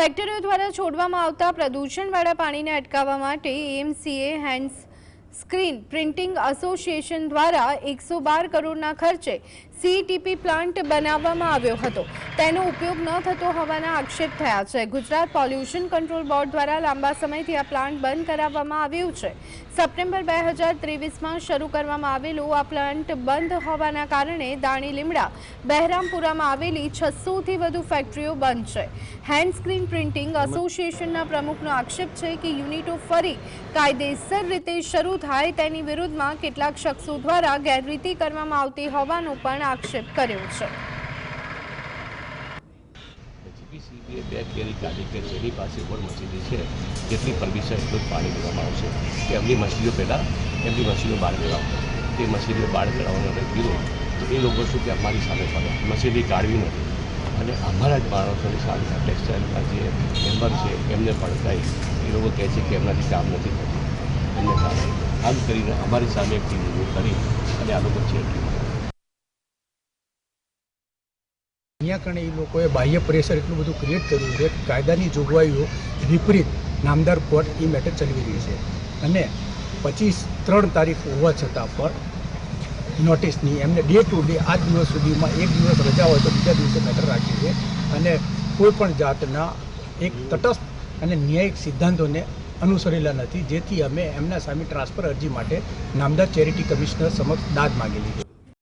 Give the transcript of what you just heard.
ફેક્ટરીઓ દ્વારા છોડવામાં આવતા પ્રદૂષણવાળા પાણીને અટકાવવા માટે એએમસીએ હેન્ડ સ્ક્રીન પ્રિન્ટિંગ એસોસિએશન દ્વારા 112 કરોડના ખર્ચે સીટીપી પ્લાન્ટ બનાવવામાં આવ્યો હતો। તેનો ઉપયોગ ન થતો હોવાના આક્ષેપ થયા છે। ગુજરાત પોલ્યુશન કંટ્રોલ બોર્ડ દ્વારા લાંબા સમયથી આ પ્લાન્ટ બંધ કરાવવામાં આવ્યું છે। સપ્ટેમ્બર 2023માં શરૂ કરવામાં આવેલું આ પ્લાન્ટ બંધ હોવાના કારણે દાણી લીમડા બહેરામપુરામાં આવેલી 600થી વધુ ફેક્ટરીઓ બંધ છે। હેન્ડ સ્ક્રીન પ્રિન્ટિંગ એસોસિએશનના પ્રમુખનો આક્ષેપ છે કે યુનિટો ફરી કાયદેસર રીતે શરૂ થાય તેની વિરુદ્ધમાં કેટલાક શખ્સો દ્વારા ગેરરીતિ કરવામાં આવતી હોવાનો પણ આક્ષેપ કર્યો છે। બે કેરી કાઢી કે જેની પાસે પણ મશીનરી છે જેટલી પરમિશન એટલું જ પાણી દેવામાં આવશે કે એમની મશીનરીઓ પહેલાં એમની મશીનો બહાર કરાવો તે મશીનરીઓ બહાર કરાવવાનો વિરોધ એ લોકો શું કે અમારી સામે પડે મશીનરી કાઢવી નથી અને અમારા જ માણસોની સામે ટેક્સટાઇલના જે મેમ્બર છે એમને પડકાઈ એ લોકો કહે છે કે એમનાથી કામ નથી થતું એમને કારણે આમ કરીને અમારી સામે એક ટીમ ઊભું કરી અને આ લોકો છેડતી અહીંયા કારણે એ લોકોએ બાહ્ય પ્રેશર એટલું બધું ક્રિએટ કર્યું છે કાયદાની જોગવાઈઓ વિપરીત નામદાર કોર્ટ એ મેટર ચલાવી રહી છે અને 25-3 તારીખ હોવા છતાં પણ નોટિસની એમને ડે ટુ ડે આજ દિવસ સુધીમાં એક દિવસ રજા હોય તો બીજા દિવસે મેટર રાખી છે અને કોઈ પણ જાતના એક તટસ્થ અને ન્યાયિક સિદ્ધાંતોને અનુસરેલા નથી જેથી અમે એમના સામે ટ્રાન્સફર અરજી માટે નામદાર ચેરિટી કમિશનર સમક્ષ દાદ માગેલી છે।